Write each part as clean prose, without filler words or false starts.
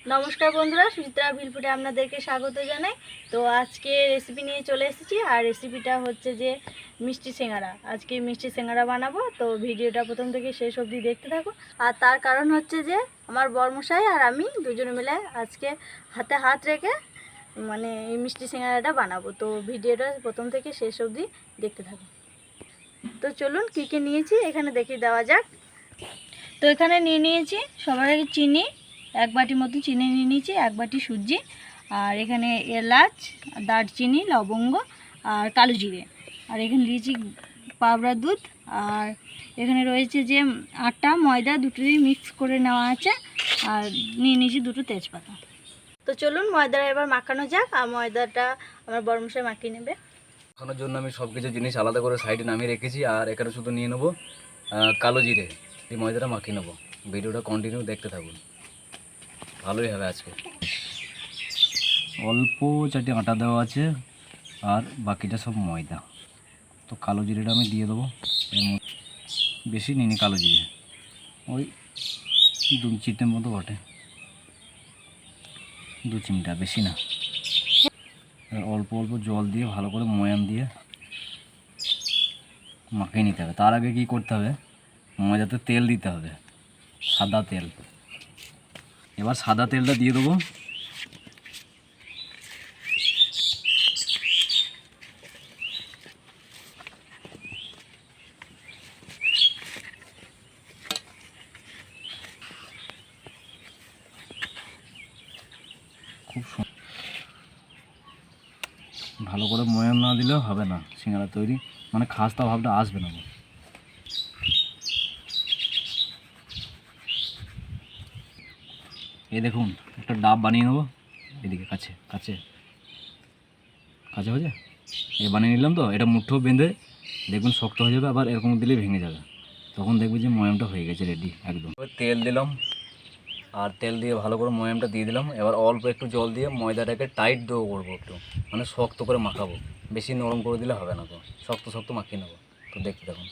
নমস্কার বন্ধুরা, সুচিত্রা ভিলফুডে আপনাদেরকে স্বাগত জানাই। তো আজকে রেসিপি নিয়ে চলে এসেছি, আর রেসিপিটা হচ্ছে যে মিষ্টি সিঙ্গারা। আজকে মিষ্টি সিঙ্গারা বানাবো, তো ভিডিওটা প্রথম থেকে শেষ অবধি দেখতে থাকো। আর তার কারণ হচ্ছে যে আমার বরমশাই আর আমি দুজনে মিলে আজকে হাতে হাত রেখে মানে এই মিষ্টি সিঙ্গারাটা বানাবো। তো ভিডিওটা প্রথম থেকে শেষ অবধি দেখতে থাকো। তো চলুন কী কী নিয়েছি এখানে দেখিয়ে দেওয়া যাক। তো এখানে নিয়ে নিয়েছি সবার আগে চিনি, 1 বাটি মতো চিনি নিয়ে নিয়েছি, 1 বাটি সুজি, আর এখানে এলাচ, দারচিনি, লবঙ্গ আর কালো জিরে, আর এখানে দিয়েছি পাউডার দুধ, আর এখানে রয়েছে যে আটা ময়দা দুটোই মিক্স করে নেওয়া আছে, আর নিয়ে নিয়েছি 2টো তেজপাতা। তো চলুন ময়দাটা এবার মাখানো যাক, আর ময়দাটা আমার বড়মশাই মাখিয়ে নেবে। মাখানোর জন্য আমি সব কিছু জিনিস আলাদা করে সাইডে নামিয়ে রেখেছি, আর এখানে শুধু নিয়ে নেবো কালো জিরে। এই ময়দাটা মাখিয়ে নেবো। ভিডিওটা কন্টিনিউ দেখতে থাকুন, ভালোই হবে আজকে। অল্প চারটে আটা দেওয়া আছে আর বাকিটা সব ময়দা। তো কালো জিরেটা আমি দিয়ে দেবো, এর মধ্যে বেশি নিই কালো জিরে, ওই 2 চিমটের মতো বটে, 2 চিমটা, বেশি না। অল্প অল্প জল দিয়ে ভালো করে ময়াম দিয়ে মাখিয়ে নিতে হবে। তার আগে কি করতে হবে, ময়দাতে তেল দিতে হবে, সাদা তেল। এবার সাদা তেলটা দিয়ে দেবো। খুব ভালো করে ময়াম না দিলেও হবে না, সিঙ্গারা তৈরি মানে খাস্তা ভাবটা আসবে না। এই দেখুন একটা ডাব বানিয়ে নেবো, এদিকে কাছে কাছে কাছে হয়ে যায়। এই বানিয়ে নিলাম। তো এটা মুঠো বেঁধে দেখুন শক্ত হয়ে যাবে, আবার এরকম দিলে ভেঙে যাবে। তখন দেখবে যে ময়ামটা হয়ে গেছে রেডি একদম। তেল দিলাম, আর তেল দিয়ে ভালো করে ময়ামটা দিয়ে দিলাম। এবার অল্প একটু জল দিয়ে ময়দাটাকে টাইট ডো করবো, একটু মানে শক্ত করে মাখাবো। বেশি নরম করে দিলে হবে না, তো শক্ত শক্ত মাখিয়ে নেবো। তো দেখতে দেখুন।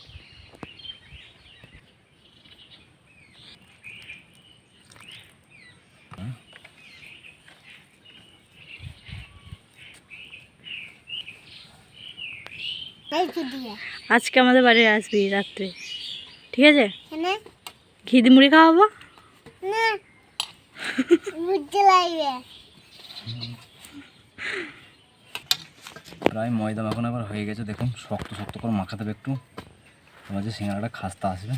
আজকে আমাদের বাড়ি আসবি রাত্রে, ঠিক আছে? ঘি দিয়ে মুড়ি খাওয়াবো না, প্রায় ময়দা মাখানো আবার হয়ে গেছে। দেখুন শক্ত শক্ত করে মাখাতে হবে একটু, তোমার যে সিঙ্গারাটা খাস্তা আসবে।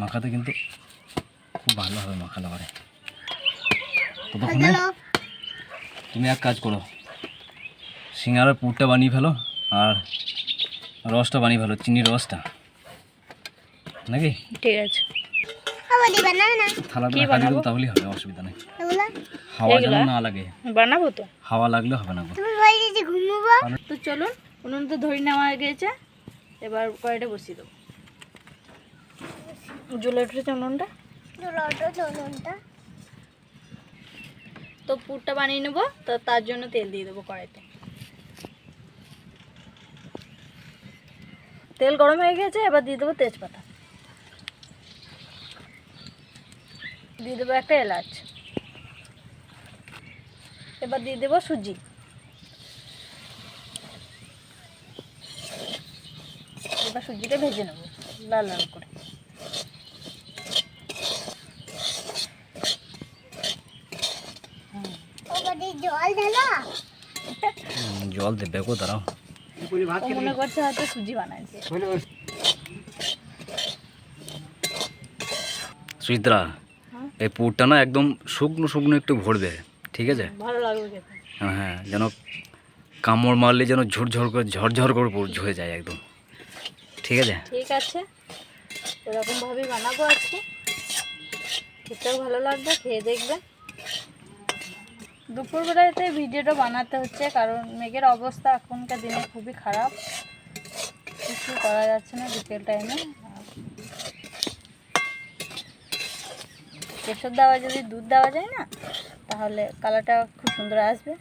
মাখাতে কিন্তু খুব ভালো হবে মাখালে পরে। ততক্ষণে তুমি এক কাজ করো, সিঙ্গারার পুরটা বানিয়ে ফেলো আর রসটা বানিয়ে ফেলো, চিনির রসটা, নাকি? ঠিক আছে, থালাটা রাখা দিও, তাহলেই হবে, অসুবিধা নেই। হাওয়া যেন না লাগে, বানাবো তো। হাওয়া লাগলে হবে না। তো চলুন, উনুন তো ধরে নেওয়া গিয়েছে, এবার কড়াইটা বসিয়ে দেবো। জ্বলে উঠেছে উনুনটা। তো পুরটা বানিয়ে নেবো, তো তার জন্য তেল দিয়ে দেবো কড়াইতে। তেল গরম হয়ে গেছে, এবার দিয়ে দেবো তেজপাতা, দিয়ে দেবো একটা এলাচ, এবার দিয়ে দেবো সুজি, এবার সুজিটা ভেজে নেবো লাল লাল করে। জল দেবে গো, দাঁড়াও। মনে করছে হয়তো সুজি বানাইছে। সুচিত্রা, এই পুরটা না একদম শুকনো শুকনো একটু ভরবে, ঠিক আছে? ভালো লাগবে খেতে। হ্যাঁ, যেন কামড় মারলে যেন ঝরঝর করে ঝরঝর করে ঝরে যায় একদম, ঠিক আছে? ঠিক আছে, এরকমভাবেই বানাবো আজকে, খেতেও ভালো লাগবে, খেয়ে দেখবে। দুপুরবেলাতে ভিডিওটা বানাতে হচ্ছে কারণ মেঘের অবস্থা এখনকার দিনে খুবই খারাপ, কিছু করা যাচ্ছে না বিকেল টাইমে। কেশর দেওয়া, যদি দুধ দেওয়া যায় না, তাহলে কালারটা খুব সুন্দর আসবে,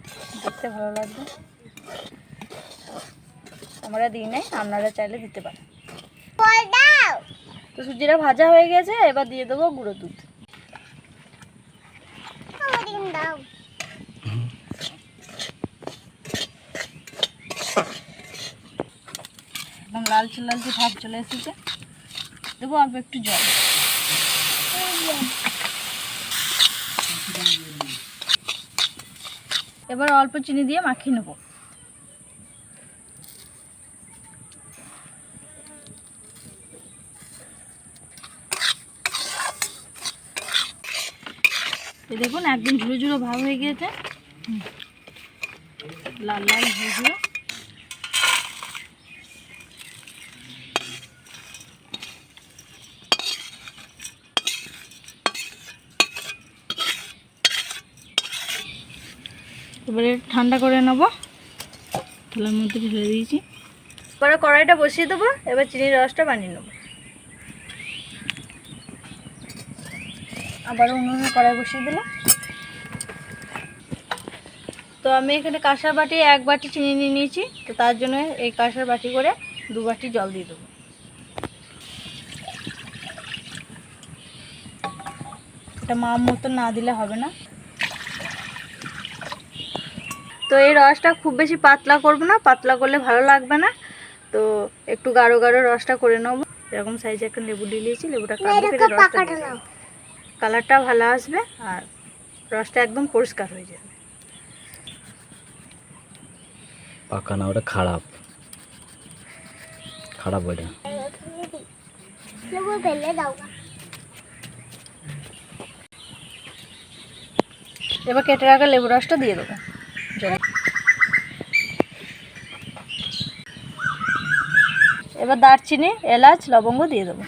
দেখতে ভালো লাগবে। আমরা দিই নাই, আপনারা চাইলে দিতে পারেন। তো সুজিটা ভাজা হয়ে গেছে, এবার দিয়ে দেবো গুঁড়ো দুধ। লালচে লালচে ভাব চলে এসেছে। দেবো অল্প একটু জল। এবার অল্প চিনি দিয়ে মাখিয়ে নেব। দেখুন একদম ঝুড়ো ঝুড়ো ভাব হয়ে গিয়েছে, লাল লাল ঝুড়ো ঝুড়ো। এবারে ঠান্ডা করে নেব, থালার মধ্যে ঢেলে দিয়েছি। পরে কড়াইটা বসিয়ে দেবো, এবার চিনির রসটা বানিয়ে নেব। আবার অন্য কড়াই বসিয়ে দিলাম। তো আমি এখানে কাঁসার বাটি 1 বাটি চিনি নিয়ে নিয়েছি, তো তার জন্য এই কাঁসার বাটি করে 2 বাটি জল দিয়ে দেবো। এটা মাপ মতো না দিলে হবে না। তো এই রসটা খুব বেশি পাতলা করব না, পাতলা করলে ভালো লাগবে না। তো একটু গাঢ় গাঢ় রসটা করে নেব। এরকম সাইজে একটা লেবু নিয়েছি, লেবুটা কালারটা ভালো আসবে আর রসটা একদম পরিষ্কার হয়ে যাবে। পাকা না, ওটা খারাপ খারাপ ওইটা। এবার কেটে রাখা লেবু রসটা দিয়ে দেবো। এবার দারচিনি, এলাচ, লবঙ্গ দিয়ে দেবো,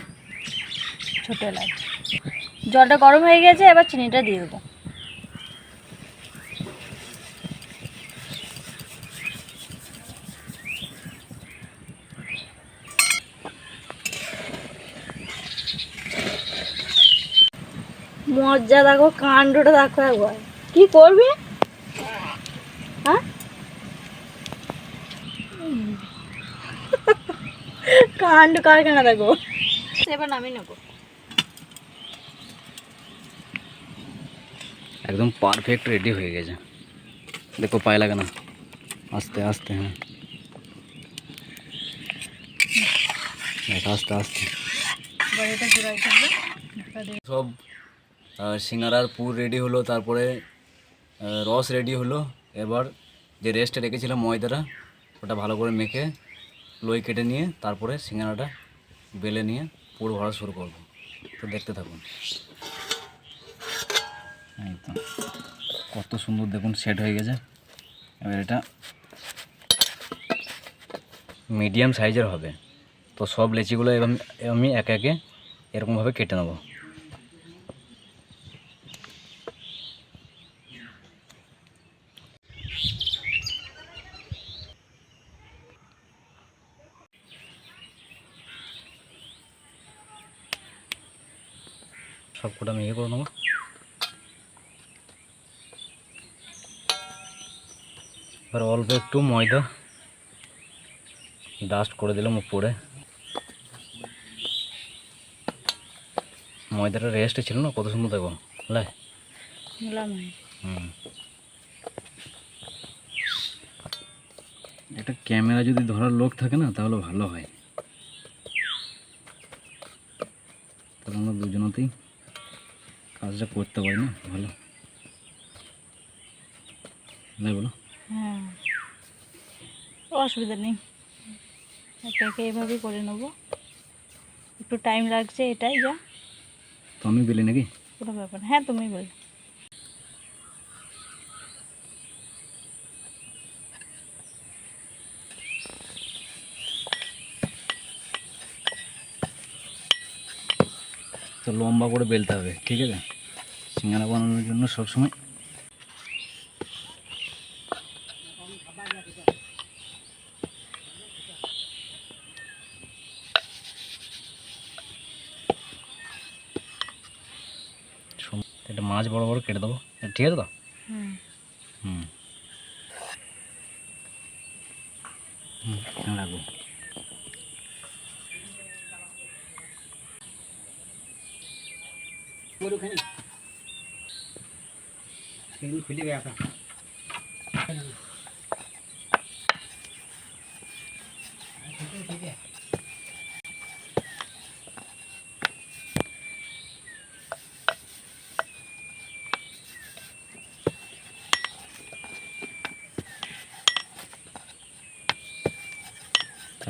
ছোটো এলাচ। জলটা গরম হয়ে গেছে, এবার চিনিটা দিয়ে দেবো। মজা দেখো, কাণ্ডটা দেখো একবার, কি করবে? হ্যাঁ কাণ্ড কারখানা দেখো। এবার নামিয়ে নেবো। একদম পারফেক্ট রেডি হয়ে গেছে। দেখো পায়ে লাগে না, আস্তে আস্তে। হ্যাঁ আস্তে আস্তে। সব সিঙ্গারার পুর রেডি হলো, তারপরে রস রেডি হলো। এবার যে রেস্টে রেখেছিলাম ময়দাটা, ওটা ভালো করে মেখে লোই কেটে নিয়ে তারপরে সিঙ্গারাটা বেলে নিয়ে পুর ভরা শুরু করবো। তো দেখতে থাকুন। একদম কত সুন্দর দেখুন সেট হয়ে গেছে। এবার এটা মিডিয়াম সাইজের হবে। তো সব লেচিগুলো আমি একে একে এরকমভাবে কেটে নেব। সব কটা আমি করে নেবো। এবার অল্প একটু ময়দা ডাস্ট করে দিলাম উপরে। ময়দাটা রেস্টে ছিল না, কত সুন্দর দেখো। একটা ক্যামেরা যদি ধরার লোক থাকে না তাহলে ভালো হয়, তাহলে আমরা দুজনতেই কাজটা করতে পারি না ভালো। বলো। হ্যাঁ অসুবিধা নেই, একে একে এভাবেই করে নেবো। একটু টাইম লাগছে, এটাই যা। তো আমি বলি নাকি? কোনো ব্যাপার না, হ্যাঁ তুমি বল। তো লম্বা করে বেলতে হবে, ঠিক আছে? সিঙ্গারা বানানোর জন্য সবসময় একটা মাছ বড় বড় কেটে দেবো, ঠিক আছে তো? হুম রাখবো। खुली गया था। ठीक है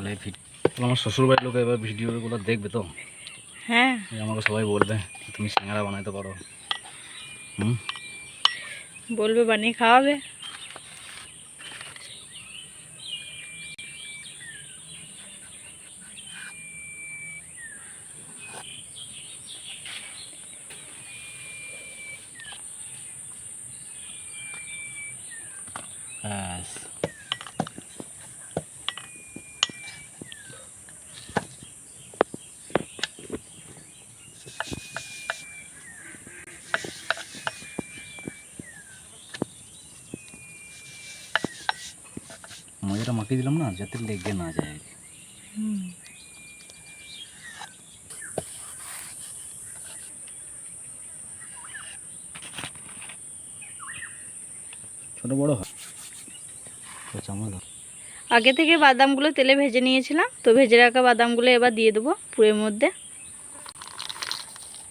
তাহলে আমার শ্বশুরবাড়ির লোক এবার ভিডিওগুলো দেখবে তো, হ্যাঁ আমাকে সবাই বলবে তুমি সিঙ্গারা বানাইতে পারো। বলবে, বানিয়ে খাওয়াবে। ব্যাস ময়দাটা মাখিয়ে দিলাম না, যাতে লেগে না যায় আর কি। ছোট বড় হয় তো চামচ দাও। আগে থেকে বাদামগুলো তেলে ভেজে নিয়েছিলাম, তো ভেজে রাখা বাদামগুলো এবার দিয়ে দেবো পুরের মধ্যে।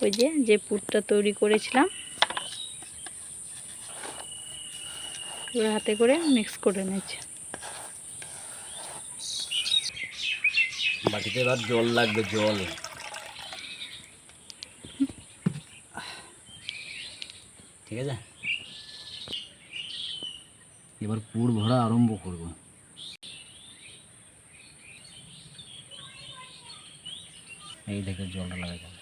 ওই যে পুরটা তৈরি করেছিলাম, এবার হাতে করে মিক্স করে নিয়েছি। বাটিতে এবার জল লাগবে, জল। ঠিক আছে, এবার পুর ভরা আরম্ভ করব। এই দেখে জলটা লাগাই যাবে।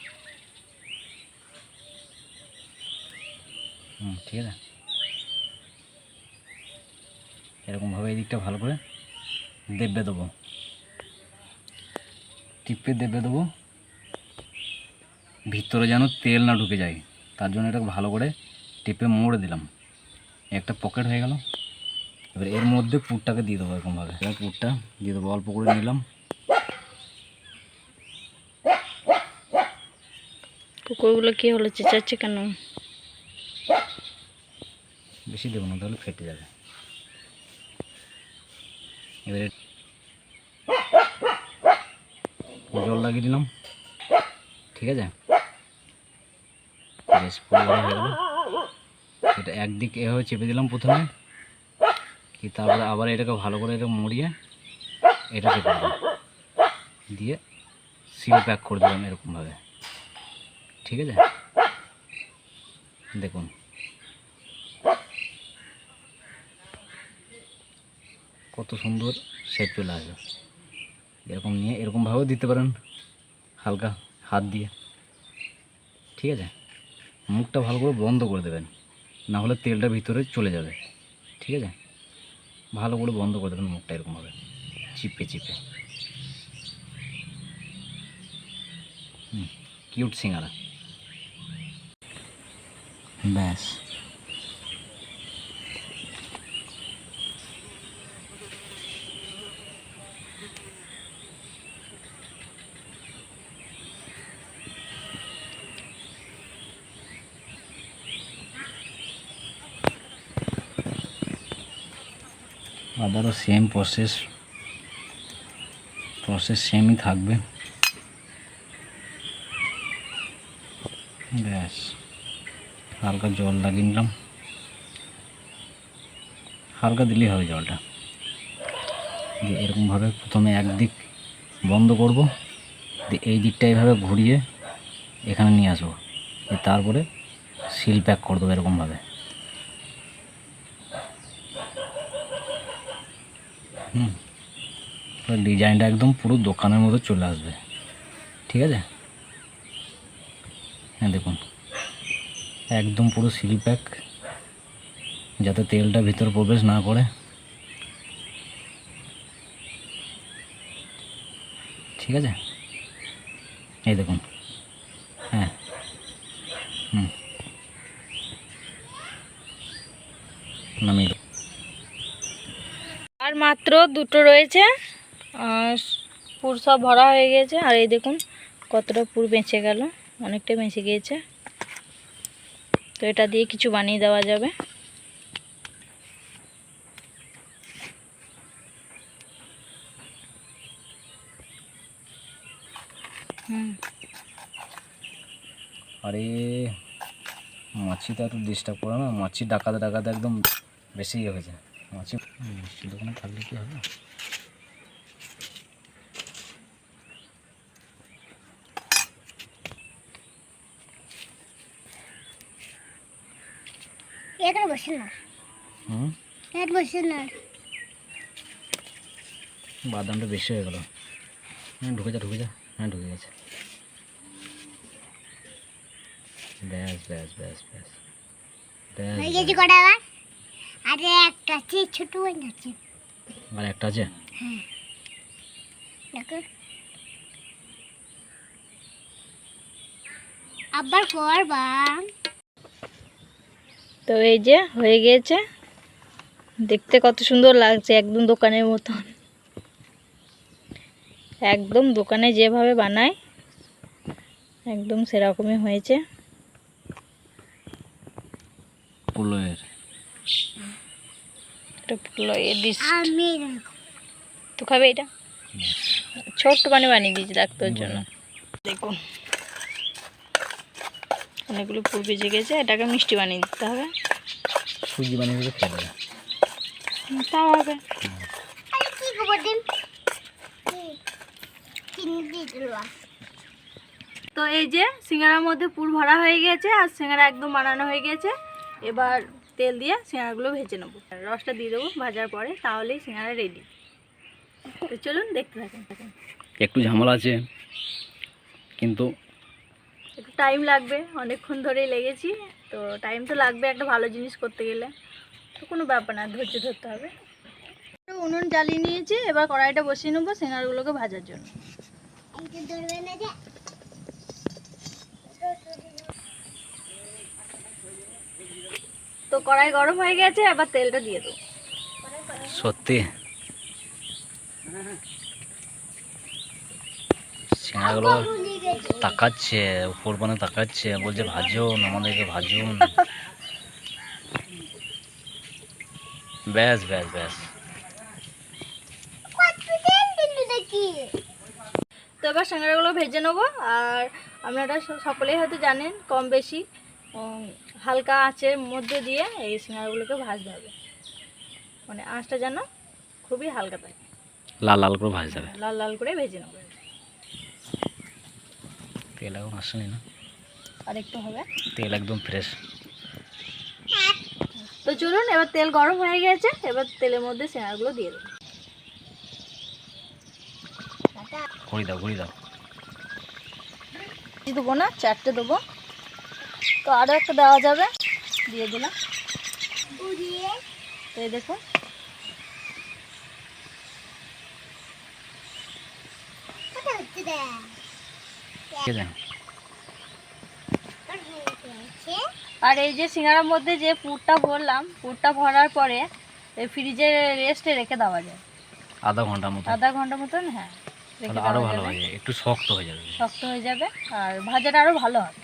ঠিক আছে, এরকমভাবে এই দিকটা ভালো করে দেবে দেবো, টিপে দেবে দেবো, ভিতরে যেন তেল না ঢুকে যায়, তার জন্য এটা ভালো করে টিপে মোড়ে দিলাম। একটা পকেট হয়ে গেল। এবার এর মধ্যে পুরটাকে দিয়ে দেবো এরকমভাবে। এবার পুরটা দিয়ে দেবো, অল্প করে নিলাম। কুকুরগুলো কি হলো, চেঁচাচ্ছে কেন? বেশি দেবো না, তাহলে ফেটে যাবে। এবারে জল লাগিয়ে দিলাম। ঠিক আছে, বেশ পুরো হয়ে গেল। এটা একদিক এভাবে চেপে দিলাম প্রথমে, কি তারপরে আবার এটাকে ভালো করে এটা মুড়িয়ে এটা চেপে দিলাম, দিয়ে সিল প্যাক করে দিলাম এরকমভাবে। ঠিক আছে, দেখুন কত সুন্দর শেপ চলে আসবে। এরকম নিয়ে এরকমভাবেও দিতে পারেন, হালকা হাত দিয়ে। ঠিক আছে, মুখটা ভালো করে বন্ধ করে দেবেন, না হলে তেলটা ভিতরে চলে যাবে। ঠিক আছে, ভালো করে বন্ধ করে দেবেন মুখটা এরকমভাবে চিপে চিপে। কিউট সিঙ্গারা। ব্যাস আবারও সেম প্রসেস সেমই থাকবে। ব্যাস হালকা জল লাগিয়ে নিলাম, হালকা দিলেই হবে জলটা। দিয়ে এরকমভাবে প্রথমে একদিক বন্ধ করব, দিয়ে এই দিকটা এইভাবে ঘুরিয়ে এখানে নিয়ে আসবো, তারপরে সিল প্যাক করে দেবো এরকমভাবে। ডিজাইনটা একদম পুরো দোকানের মতো চলে আসবে। ঠিক আছে, হ্যাঁ দেখুন একদম পুরো সিল প্যাক, যাতে তেলটা ভিতর প্রবেশ না করে। ঠিক আছে, এই দেখুন। হ্যাঁ নামিয়ে দেবো। আর মাত্র দুটো রয়েছে, আর পুর সব ভরা হয়ে গেছে। আর এই দেখুন কতটা পুর বেঁচে গেল, অনেকটা বেঁচে গিয়েছে। তো এটা দিয়ে কিছু বানিয়ে দেওয়া যাবে। আরে মাছি তো একটু ডিস্টার্ব করে না, মাছি ডাকাতে ডাকাতে একদম বেশি ইয়ে হয়েছে। মাছি মিষ্টি দোকানে থাকলে কি হবে। এখানে বসে না, হুম, এখানে বসে না। বাদামটা বেশি হয়ে গেল। হ্যাঁ ঢুকে যা ঢুকে যা, হ্যাঁ ঢুকে গেছে। ব্যাস ব্যাস ব্যাস ব্যাস ব্যাস হয়ে গেছে ব্যাস। কটা আবার? আরে একটা আছে, ছোট হয়ে গেছে। আর একটা আছে। হ্যাঁ দেখো, আবার করবা। তো এই যে হয়ে গিয়েছে, দেখতে কত সুন্দর লাগছে, একদম দোকানের মতন, একদম দোকানে যেভাবে বানায় একদম সেরকমই হয়েছে। পোলোয়ের এটা পুরো এ ডিশ। আমি দেখো, তো খাবে এটা, ছোট্ট বানিয়ে দিয়েছি দেখ তোর জন্য। দেখুন অনেকগুলো পুর ভেজে গেছে, এটাকে মিষ্টি বানিয়ে দিতে হবে। সুজি বানিয়ে দিলে খেয়ে দেবে। তাও হবে। আরে কি করবো ডিম, চিনি দিয়ে দিলাম। তো এই যে সিঙ্গারার মধ্যে পুর ভরা হয়ে গেছে আর সিঙ্গারা একদম বানানো হয়ে গেছে। এবার তেল দিয়ে সিঙ্গারাগুলো ভেজে নেবো, রসটা দিয়ে দেবো ভাজার পরে, তাহলেই সিঙ্গারা রেডি। তো চলুন দেখতে থাকুন। একটু ঝামেলা আছে কিন্তু একটু টাইম লাগবে, অনেকক্ষণ ধরেই লেগেছি, তো টাইম তো লাগবে একটা ভালো জিনিস করতে গেলে, তো কোনো ব্যাপার না, ধৈর্য ধরতে হবে। উনুন জ্বালিয়ে নিয়েছি, এবার কড়াইটা বসিয়ে নেবো সিঙ্গারাগুলোকে ভাজার জন্য। এইটা ধরবে না যে, তো কড়াই গরম হয়ে গেছে, এবার তেলটা দিয়ে দেবো। সত্যি সিঙ্গারাগুলো ভুলে গেছি। তাকাচ্ছে উপর মানে তাকাচ্ছে, বলছে ভাজুন আমাদেরকে ভাজুন। ব্যাস ব্যাস ব্যাস। কতদিন দিন দেখি। তো এবার সিঙ্গারাগুলো ভেজে নেবো। আর আপনারা সকলেই হয়তো জানেন কম বেশি হালকা আঁচের মধ্যে দিয়ে এই সিঙ্গারাগুলোকে ভাজতে হবে, মানে আঁচটা যেন খুবই হালকা থাকে, লাল লাল করে ভাজতে হবে। লাল লাল করে ভেজে নেবো। তেল এখন আসেনি না, আর একটু হবে। তেল একদম ফ্রেশ। তো চলুন, এবার তেল গরম হয়ে গেছে, এবার তেলের মধ্যে সিঙ্গারাগুলো দিয়ে দেবো। ঘুরি দাও ঘুরি দাও। দেবো না, 4টে দেবো, তো আরও একটা দেওয়া যাবে, দিয়ে দিলাম। উড়িয়ে তো এই দেখুন, কত হচ্ছে রে? কে দেন? কত হয়েছে? আর এই যে সিঙ্গারার মধ্যে যে পুরটা ভরলাম, পুরটা ভরার পরে ফ্রিজে রেস্টে রেখে দেওয়া যায় আধা ঘন্টার মতো। আধা ঘন্টা মতন। হ্যাঁ, রেখে তাহলে আরো দেওয়া ভালো যাবে, হয়, একটু শক্ত হয়ে যাবে। শক্ত হয়ে যাবে আর ভাজাটা আরও ভালো হবে।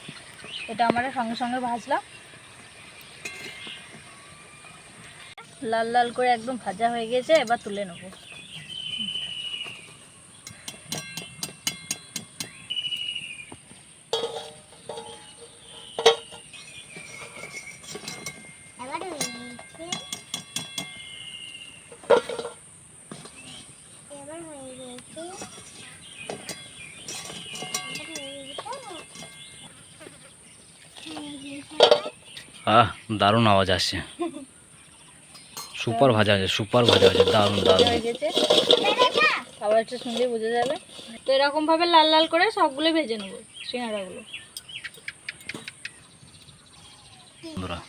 এটা আমরা সঙ্গে সঙ্গে ভাজলাম, লাল লাল করে একদম ভাজা হয়ে গেছে, এবার তুলে নেবো। এবার হয়েছে, এবার হয়ে গেছে, দারুণ আওয়াজ আসছে। সুপার ভাজা আছে, সুপার ভাজা আছে, দারুণ দারুণ। হয়ে গেছে, আবার একটু শুনলে বোঝা যাবে। তো এরকমভাবে লাল লাল করে সবগুলো ভেজে নেবো সিঙ্গারাগুলো। বন্ধুরা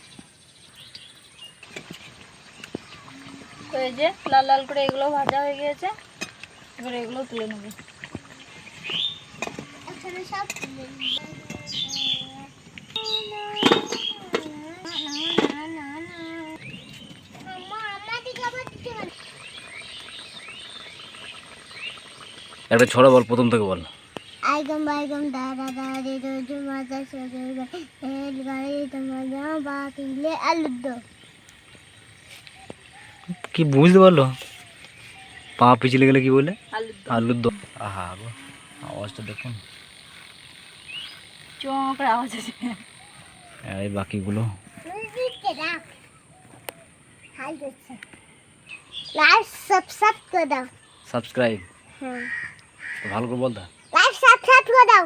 তো এই যে লাল লাল করে এগুলো ভাজা হয়ে গিয়েছে, এবার এগুলো তুলে নেবো। এখানে সব একটা ছড়া বল, প্রথম থেকে বল। আইগম বাইগম দাদা দাদি রোজু মাজা সজে এল গাড়ি তোমার বা পিলে আলুদ্দ। কি বুঝতে পারলো? পা পিছলে গেলে কি বলে? আলুর দম, আলুর দম। আহা গো, আওয়াজটা দেখুন। চোখ করে আওয়াজ আছে। আর এই বাকিগুলো লাইক সাবস্ক্রাইব করে দাও। সাবস্ক্রাইব হ্যাঁ, ভালো করে বল দা। লাইক সাবস্ক্রাইব করে দাও,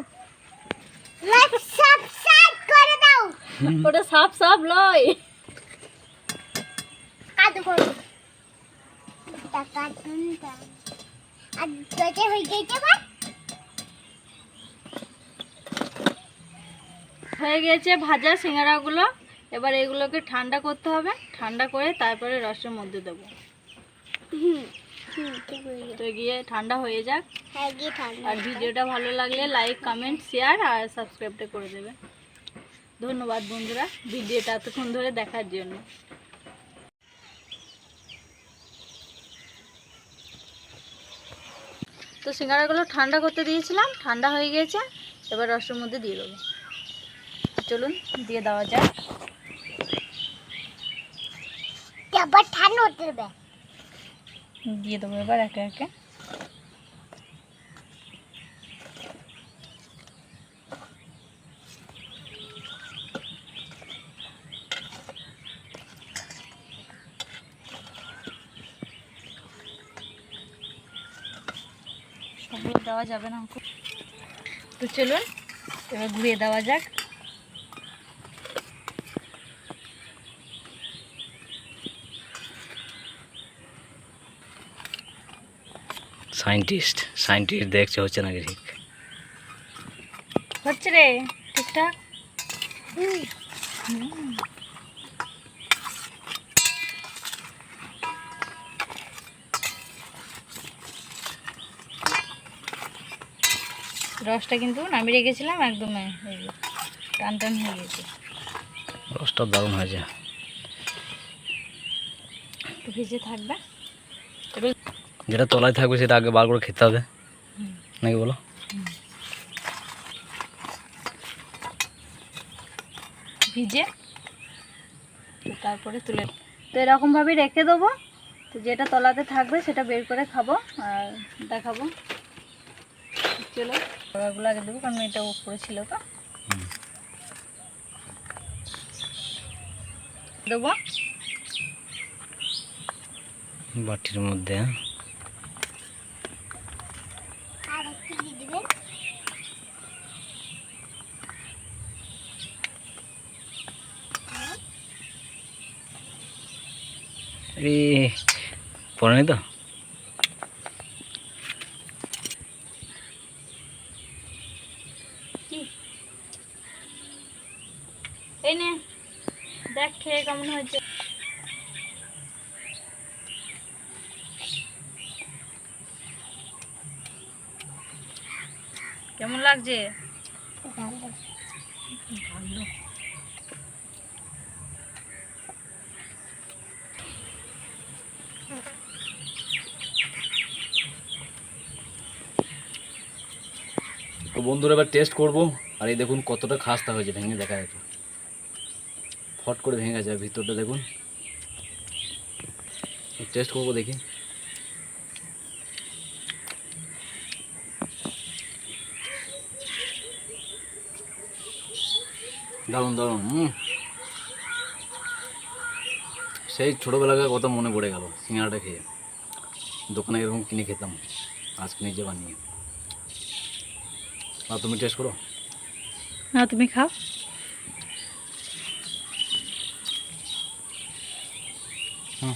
লাইক সাবস্ক্রাইব করে দাও। ওটা সাপ সাপ লয়। তো করো টাকা তুনটা আর তোকে হয়ে গেছে ভাই হয়ে গেছে ভাজা সিঙ্গারাগুলো। এবার এগুলোকে ঠান্ডা করতে হবে, ঠান্ডা করে তারপরে রসের মধ্যে দেবো। ঠিক হয়ে গেছে তো গিয়ে ঠান্ডা হয়ে যাক। হ্যাঁ গিয়ে ঠান্ডা আর ভিডিওটা ভালো লাগলে লাইক, কমেন্ট, শেয়ার আর সাবস্ক্রাইবটা করে দেবে। ধন্যবাদ বন্ধুরা ভিডিওটা এতক্ষণ ধরে দেখার জন্য। তো সিঙ্গারাগুলো ঠান্ডা করতে দিয়েছিলাম, ঠান্ডা হয়ে গিয়েছে। এবার রসের মধ্যে দিয়ে দেবো। চলুন দিয়ে দেওয়া যাক। আবার ঠান্ডা হতে দেবে দিয়ে দেবো এবার একে একে। সবগুলো দেওয়া যাবে না অঙ্ক। তো চলুন এবার ঘুরিয়ে দেওয়া যাক। সায়েন্টিস্ট দেখছে হচ্ছে নাকি ঠিক। হচ্ছে রে ঠিকঠাক। রসটা কিন্তু নামিয়ে রেখেছিলাম একদম এই যে টান টান হয়ে গেছে। রসটা দারুণ হয়েছে। একটু ভিজে থাকবে। যেটা তলায় থাকবে সেটা আগে বার করে খেতে হবে নাকি বলো? ভিজে তো তারপরে তুলে তো এরকমভাবেই রেখে দেবো। তো যেটা তলাতে থাকবে সেটা বের করে খাবো আর দেখাবো। চলো ওগুলো আগে দেবো কারণ এটা উপরে ছিল তো। দেবো বাটির মধ্যে। আর একটু দিয়ে দিবেন পরে নি তো কি এই নে দেখ খেয়ে কেমন হয়েছে। কেমন লাগছে? ভালো ভালো। তো বন্ধুরা এবার টেস্ট করবো। আর এই দেখুন কতটা খাস্তা হয়েছে, ভেঙে দেখা একটু ফট করে ভেঙে গেছে। আর ভিতরটা দেখুন, টেস্ট করবো দেখি। দারুণ দারুণ। সেই ছোটোবেলাকার কথা মনে পড়ে গেল সিঙ্গাড়াটা খেয়ে। দোকানে এরকম কিনে খেতাম, আজকে নিজে বানিয়ে। আর তুমি টেস্ট করো। না তুমি খাও। হুম,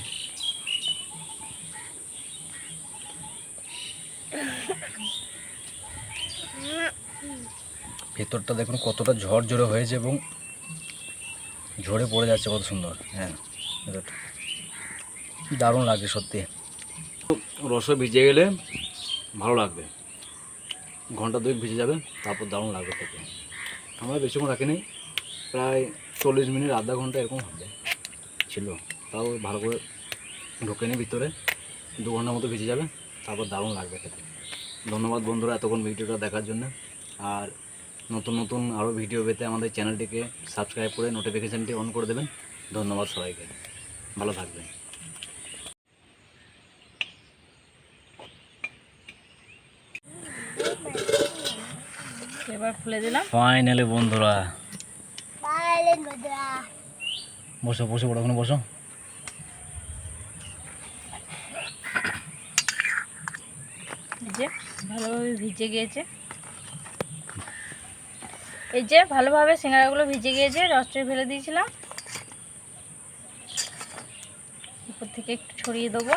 ভেতরটা দেখুন কতটা ঝরঝরে হয়েছে এবং ঝরে পড়ে যাচ্ছে কত সুন্দর। হ্যাঁ ভেতরটা দারুণ লাগছে সত্যি। রসে ভিজে গেলে ভালো লাগবে, ঘন্টা দুই ভিজে যাবে, তারপর দারুণ লাগবে খেতে। আমরা বেশিক্ষণ রাখিনি, প্রায় 40 মিনিট আধা ঘন্টা এরকম হবে ছিল। তাও ভালো করে ঢোকে নি ভিতরে, 2 ঘন্টার মতো ভিজে যাবে, তারপর দারুণ লাগবে খেতে। ধন্যবাদ বন্ধুরা এতক্ষণ ভিডিওটা দেখার জন্য। আর নতুন নতুন আরও ভিডিও পেতে আমাদের চ্যানেলটিকে সাবস্ক্রাইব করে নোটিফিকেশানটি অন করে দেবেন। ধন্যবাদ সবাইকে, ভালো থাকবেন। এবার খুলে দিলাম। ফাইনালি বন্ধুরা তাহলে বন্ধুরা বসো বসে পড়ো, ওখানে বসো। এই যে ভালোভাবে ভিজে গিয়েছে, এই যে ভালোভাবে সিঙ্গারাগুলো ভিজে গিয়েছে। রসটা ফেলে দিয়েছিলাম, উপর থেকে ছড়িয়ে দেবো।